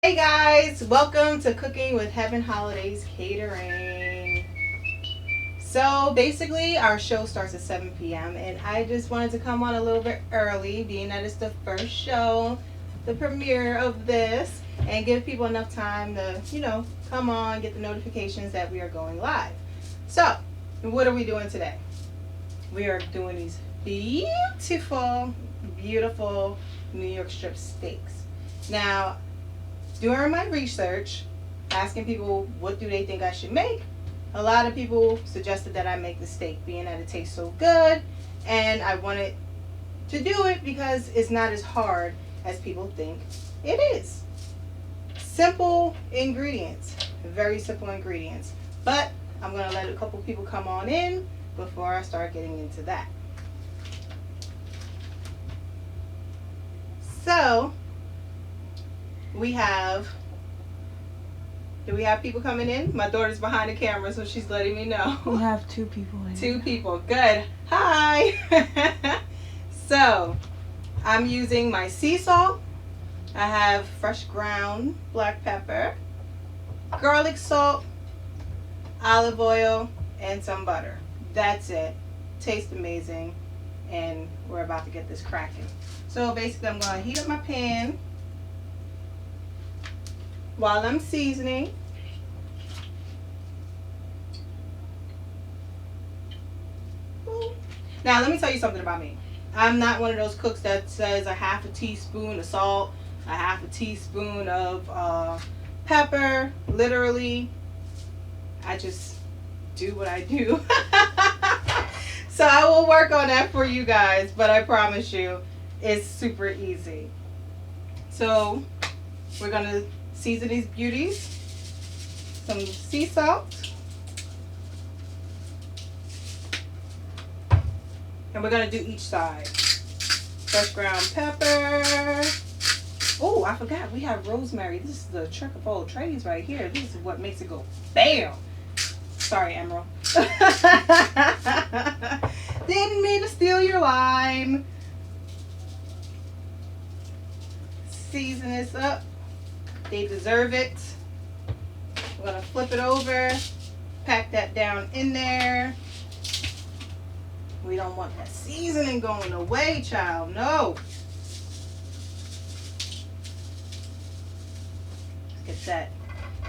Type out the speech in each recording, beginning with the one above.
Hey guys, welcome to Cooking with Heaven Holidays Catering. So basically, our show starts at 7 p.m. and I just wanted to come on a little bit early, being that it's the first show, the premiere of this, and give people enough time to, come on, get the notifications that we are going live. So, what are we doing today? We are doing these beautiful, beautiful New York strip steaks. Now, during my research, asking people what do they think I should make, a lot of people suggested that I make the steak, being that it tastes so good, and I wanted to do it because it's not as hard as people think it is. Simple ingredients, very simple ingredients, but I'm going to let a couple people come on in before I start getting into that. So, we have, do we have people coming in? My daughter's behind the camera, so she's letting me know. We have two people in. Two people, good. Hi. So, I'm using my sea salt. I have fresh ground black pepper, garlic salt, olive oil, and some butter. That's it. Tastes amazing, and we're about to get this cracking. So basically, I'm going to heat up my pan while I'm seasoning. Now, let me tell you something about me. I'm not one of those cooks that says a half a teaspoon of salt, a half a teaspoon of pepper. Literally, I just do what I do. So I will work on that for you guys, but I promise you, it's super easy. So we're going to season these beauties. Some sea salt. And we're going to do each side. Fresh ground pepper. Oh, I forgot. We have rosemary. This is the trick of all trades right here. This is what makes it go bam. Sorry, Emerald. Didn't mean to steal your line. Season this up. They deserve it. We're going to flip it over. Pack that down in there. We don't want that seasoning going away, child. No. Let's get that.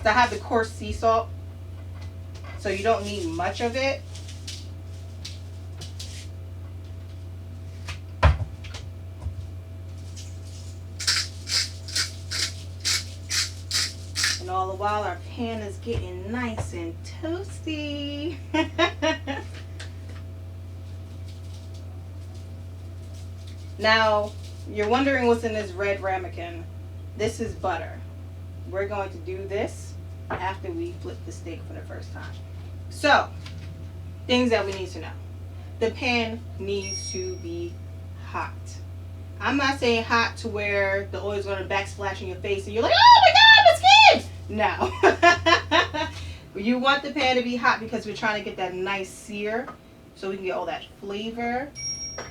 So I have the coarse sea salt, so you don't need much of it. And all the while our pan is getting nice and toasty. Now, you're wondering what's in this red ramekin. This is butter. We're going to do this after we flip the steak for the first time. So, things that we need to know. The pan needs to be hot. I'm not saying hot to where the oil is going to backsplash in your face and you're like, oh my God, my skin! No. You want the pan to be hot because we're trying to get that nice sear so we can get all that flavor.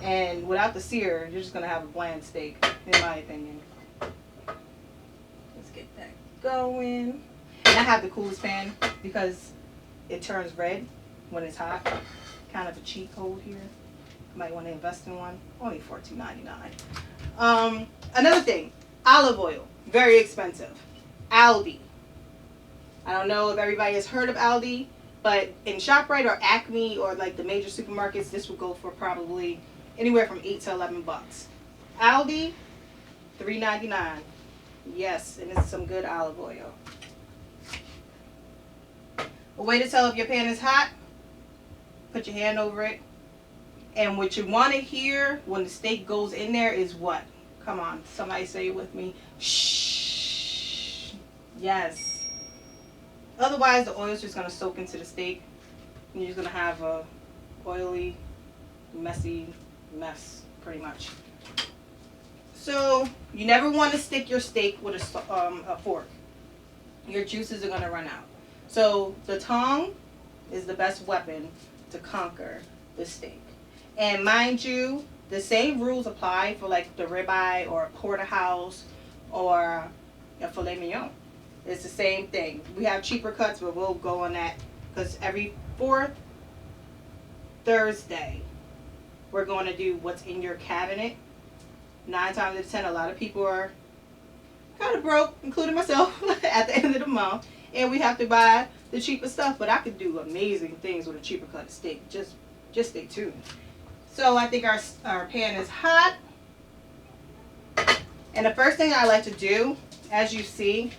And without the sear, you're just going to have a bland steak, in my opinion. Let's get that going. And I have the coolest pan because it turns red when it's hot. Kind of a cheat code here. You might want to invest in one. Only $14.99. Another thing, olive oil. Very expensive. Aldi. I don't know if everybody has heard of Aldi, but in ShopRite or Acme or like the major supermarkets, this would go for probably anywhere from $8 to $11. Aldi, $3.99. Yes, and it's some good olive oil. A way to tell if your pan is hot, put your hand over it. And what you want to hear when the steak goes in there is what? Come on, somebody say it with me. Shh. Yes. Otherwise, the oil is just going to soak into the steak. And you're just going to have a oily, messy mess, pretty much. So, you never want to stick your steak with a fork. Your juices are going to run out. So, the tongue is the best weapon to conquer the steak. And mind you, the same rules apply for like the ribeye or a porterhouse or a filet mignon. It's the same thing. We have cheaper cuts, but we'll go on that because every fourth Thursday we're going to do what's in your cabinet. 9 times out of 10, a lot of people are kind of broke, including myself, at the end of the month, and we have to buy the cheaper stuff. But I could do amazing things with a cheaper cut of steak. Just stay tuned. So I think our pan is hot, and the first thing I like to do, as you see,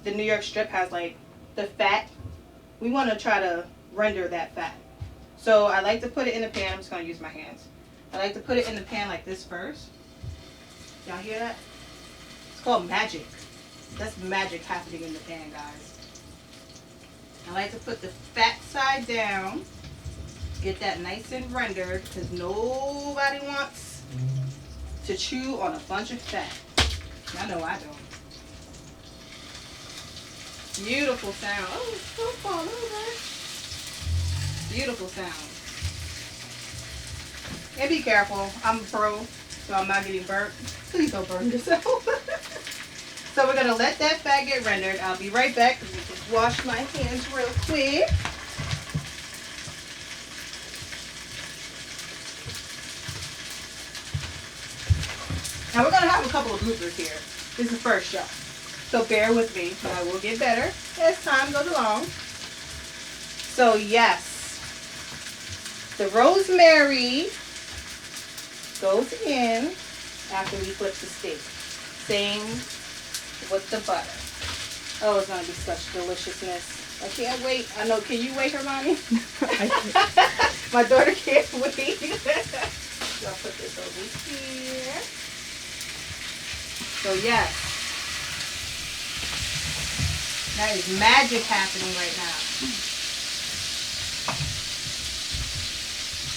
the New York strip has like the fat. We want to try to render that fat. So I like to put it in the pan. I'm just going to use my hands. I like to put it in the pan like this first. Y'all hear that? It's called magic. That's magic happening in the pan, guys. I like to put the fat side down. Get that nice and rendered because nobody wants to chew on a bunch of fat. I know I don't. Beautiful sound. Oh, don't fall over. Beautiful sound. And be careful. I'm a pro, so I'm not getting burnt. Please don't burn yourself. So we're going to let that fat get rendered. I'll be right back. Let me just wash my hands real quick. Now we're going to have a couple of bloopers here. This is the first show. So bear with me. I will get better as time goes along. So yes, the rosemary goes in after we flip the steak. Same with the butter. Oh, it's going to be such deliciousness. I can't wait. I know. Can you wait, Hermione? My daughter can't wait. So I'll put this over here. So yes, that is magic happening right now.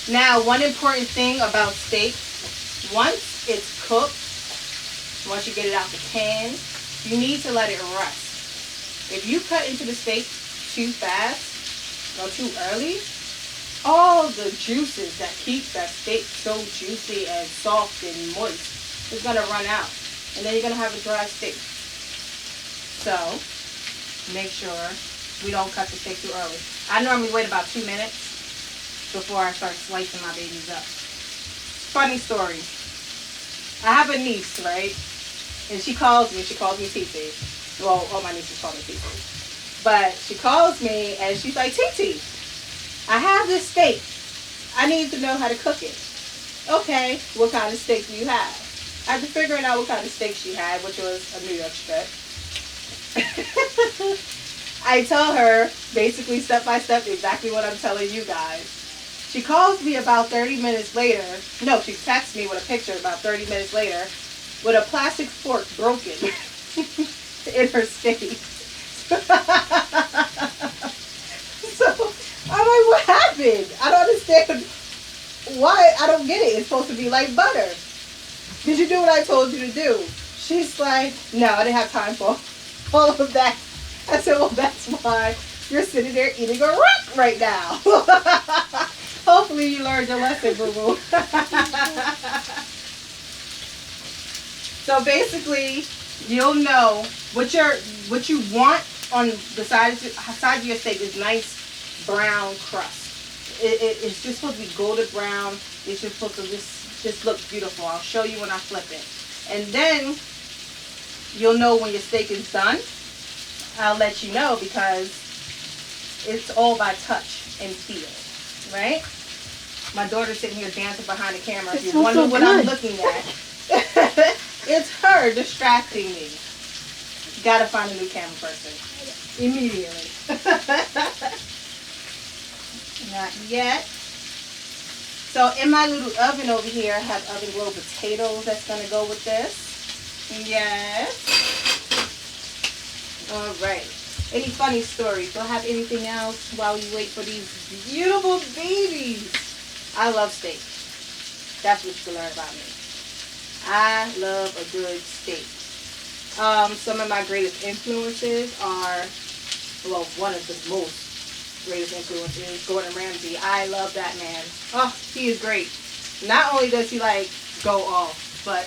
Now, one important thing about steak, once it's cooked, once you get it out the pan, you need to let it rest. If you cut into the steak too fast or too early, all the juices that keep that steak so juicy and soft and moist is going to run out. And then you're going to have a dry steak. So, make sure we don't cut the steak too early. I normally wait about 2 minutes before I start slicing my babies up. Funny story. I have a niece, right? And she calls me Titi. Well, all my nieces call me Titi. But she calls me and she's like, Titi, I have this steak. I need to know how to cook it. Okay, what kind of steak do you have? After figuring out what kind of steak she had, which was a New York strip, I tell her basically step by step exactly what I'm telling you guys. She calls me about 30 minutes later. No, she texts me with a picture about 30 minutes later with a plastic fork broken in her steak. So I'm like, what happened? I don't understand why. I don't get it. It's supposed to be like butter. Did you do what I told you to do? She's like, no, I didn't have time for all of that. I said, well, that's why you're sitting there eating a rock right now. Hopefully you learned your lesson, boo-boo. So basically, you'll know what you want on the side of your steak is nice brown crust. It's just supposed to be golden brown. It's just supposed to just look beautiful. I'll show you when I flip it. And then you'll know when your steak is done. I'll let you know because it's all by touch and feel, right? My daughter's sitting here dancing behind the camera. If you wonder what I'm looking at, it's her distracting me. Gotta find a new camera person immediately. Not yet. So in my little oven over here, I have oven glow potatoes that's gonna go with this. Yes. All right. Any funny stories? Do I have anything else while we wait for these beautiful babies? I love steak. That's what you can learn about me. I love a good steak. Some of my greatest influences are, well, one of the most greatest influences, Gordon Ramsay. I love that man. Oh, he is great. Not only does he like go off, but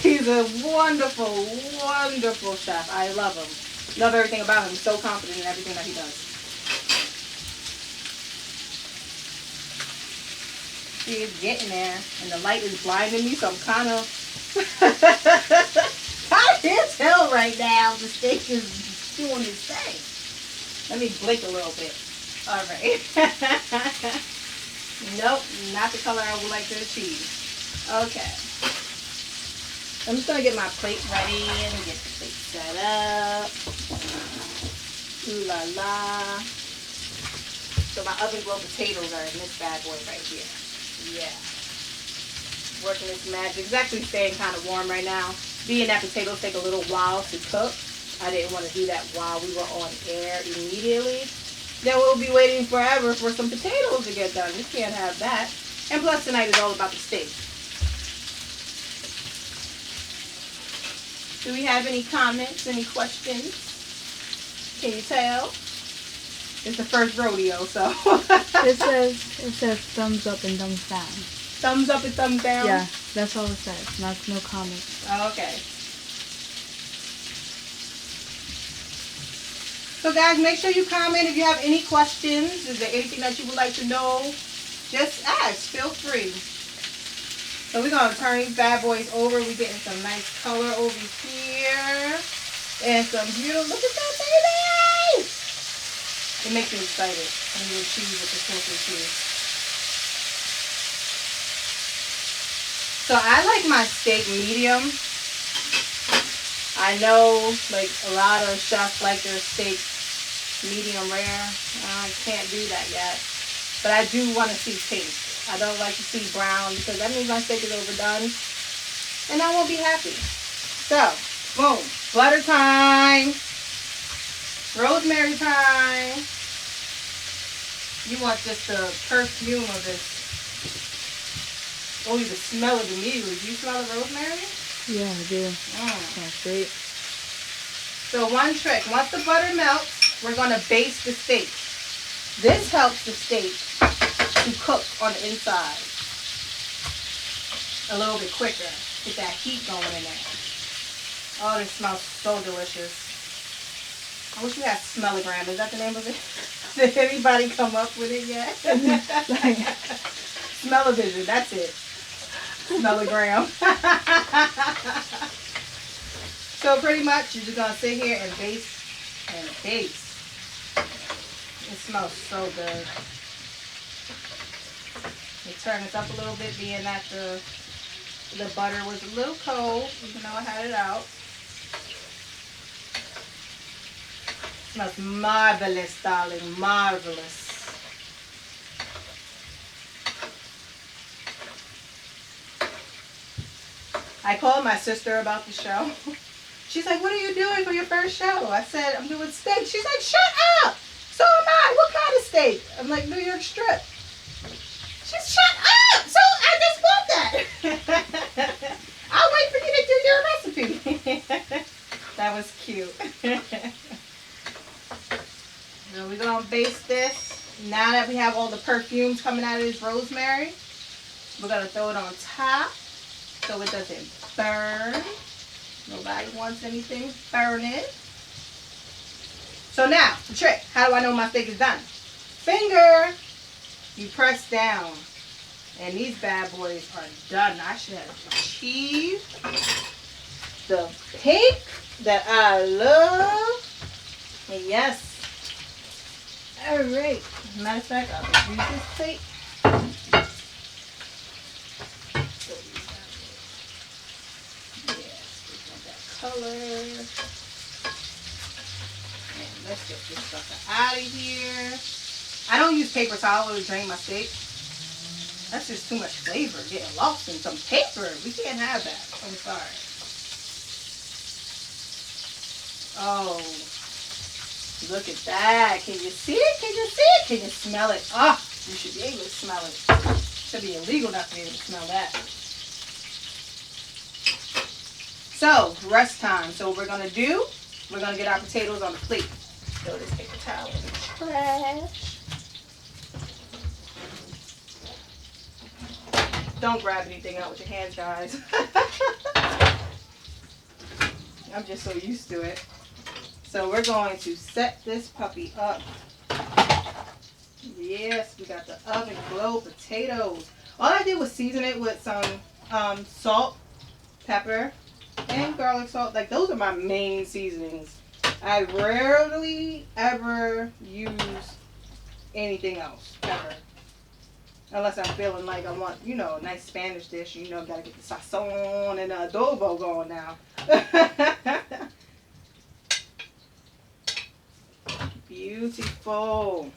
he's is a wonderful, wonderful chef. I love him. Love everything about him. So confident in everything that he does. See, it's getting there. And the light is blinding me, so I'm kind of... I can't tell right now. The steak is doing its thing. Let me blink a little bit. All right. Nope, not the color I would like to achieve. Okay. I'm just going to get my plate ready and get the plate set up. Ooh la la. So my oven glow potatoes are in this bad boy right here. Yeah. Working its magic. It's actually staying kind of warm right now. Being that potatoes take a little while to cook, I didn't want to do that while we were on air immediately. Then we'll be waiting forever for some potatoes to get done. We can't have that. And plus tonight is all about the steak. Do we have any comments, any questions? Can you tell? It's the first rodeo, so. It says thumbs up and thumbs down. Thumbs up and thumbs down? Yeah, that's all it says. No comments. Okay. So guys, make sure you comment if you have any questions. Is there anything that you would like to know? Just ask. Feel free. So we're going to turn these bad boys over. We're getting some nice color over here. And some beautiful... Look at that, baby! It makes me excited. And the cheese with the filter cheese. So I like my steak medium. I know like a lot of chefs like their steak medium rare. I can't do that yet. But I do want to see taste. I don't like to see brown because that means my steak is overdone. And I won't be happy. So, boom. Butter time. Rosemary time. You want just the perfume of this. Oh, you can smell it immediately. Do you smell the rosemary? Yeah, I do. That's great. So one trick, once the butter melts, we're going to baste the steak. This helps the steak to cook on the inside a little bit quicker. Get that heat going in there. Oh, this smells so delicious. I wish we had Smellogram. Is that the name of it? Did anybody come up with it yet? Smell-o-vision, that's it. Smellogram. So pretty much you're just going to sit here and baste and baste. It smells so good. You turn this up a little bit, being that the butter was a little cold, even though I had it out. It smells marvelous, darling, marvelous. I called my sister about the show. She's like, what are you doing for your first show? I said, I'm doing steak. She's like, shut up. So am I. What kind of steak? I'm like, New York strip. She's shut up. So I just want that. I'll wait for you to do your recipe. That was cute. So we're going to baste this. Now that we have all the perfumes coming out of this rosemary, we're going to throw it on top so it doesn't burn. Nobody wants anything burning. So now, the trick. How do I know my steak is done? Finger. You press down. And these bad boys are done. I should have achieved the pink that I love. And yes. Alright. Matter of fact, I'll just use this plate. Color. And let's get this sucker out of here. I don't use paper towel to drain my steak. That's just too much flavor getting lost in some paper. We can't have that. I'm sorry. Oh, look at that. Can you see it? Can you see it? Can you smell it? Oh, you should be able to smell it. It should be illegal not to be able to smell that. So, rest time. So what we're going to do, we're going to get our potatoes on the plate. Throw this paper towel in the trash. Don't grab anything out with your hands, guys. I'm just so used to it. So we're going to set this puppy up. Yes, we got the oven glow potatoes. All I did was season it with some salt, pepper, and garlic salt. Like, those are my main seasonings. I rarely ever use anything else, ever. Unless I'm feeling like I want, you know, a nice Spanish dish. You know, gotta get the sazon and the adobo going now. Beautiful.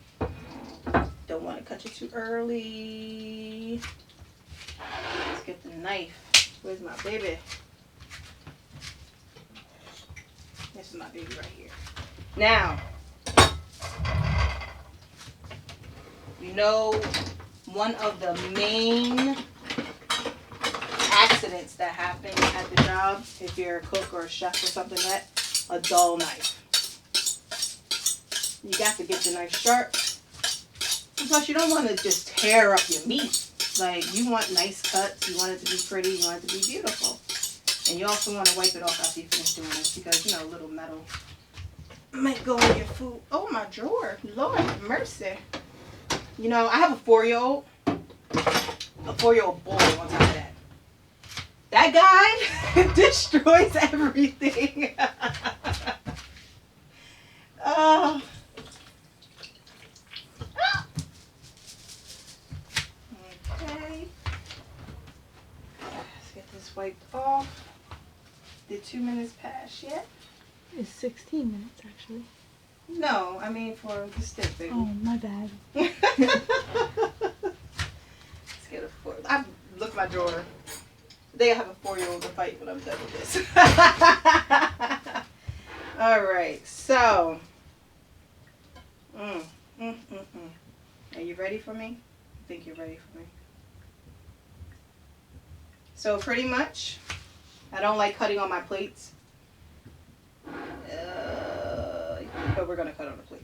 Don't want to cut it too early. Let's get the knife. Where's my baby? This is my baby right here. Now, you know, one of the main accidents that happen at the job, if you're a cook or a chef or something like that, a dull knife. You got to get the knife sharp. Plus, you don't want to just tear up your meat. Like, you want nice cuts. You want it to be pretty. You want it to be beautiful. And you also want to wipe it off after you finish doing this because, you know, a little metal might go in your food. Oh, my drawer. Lord have mercy. You know, I have a 4-year-old. A 4-year-old boy on top of that. That guy destroys everything. Oh. Okay. Let's get this wiped off. Did 2 minutes pass yet? It's 16 minutes, actually. No, I mean for the stick, baby. Oh, my bad. Let's get a 4. I look my drawer. Today I have a 4-year-old to fight when I'm done with this. All right, so. Are you ready for me? I think you're ready for me. So pretty much, I don't like cutting on my plates. But we're going to cut on the plate.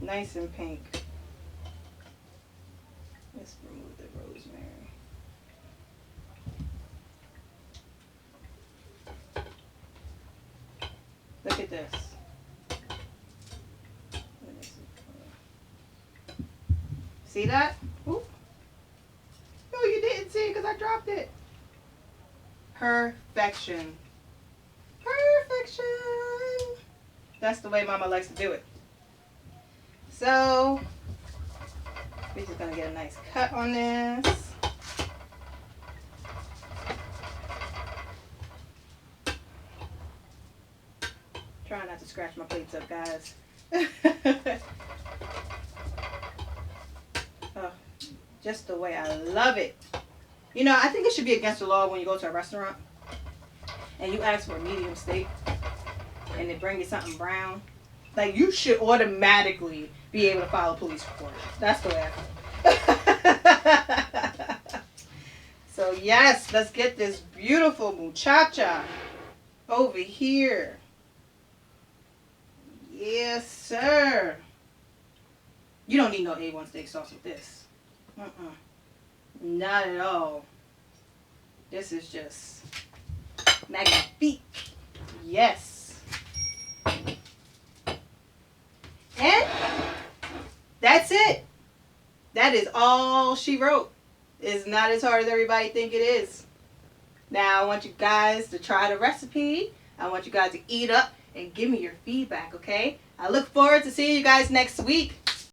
Nice and pink. Let's remove the rosemary. Look at this. See that? Ooh. No, you didn't see it because I dropped it. Perfection. Perfection. That's the way Mama likes to do it. So, we're just going to get a nice cut on this. Trying not to scratch my plates up, guys. Oh, just the way I love it. You know, I think it should be against the law when you go to a restaurant and you ask for a medium steak and they bring you something brown. Like, you should automatically be able to file a police report. That's the way I feel. So, yes, let's get this beautiful muchacha over here. Yes, sir. You don't need no A1 steak sauce with this. Not at all. This is just magnifique. Yes. And that's it. That is all she wrote. It's not as hard as everybody think it is. Now, I want you guys to try the recipe. I want you guys to eat up and give me your feedback, okay? I look forward to seeing you guys next week.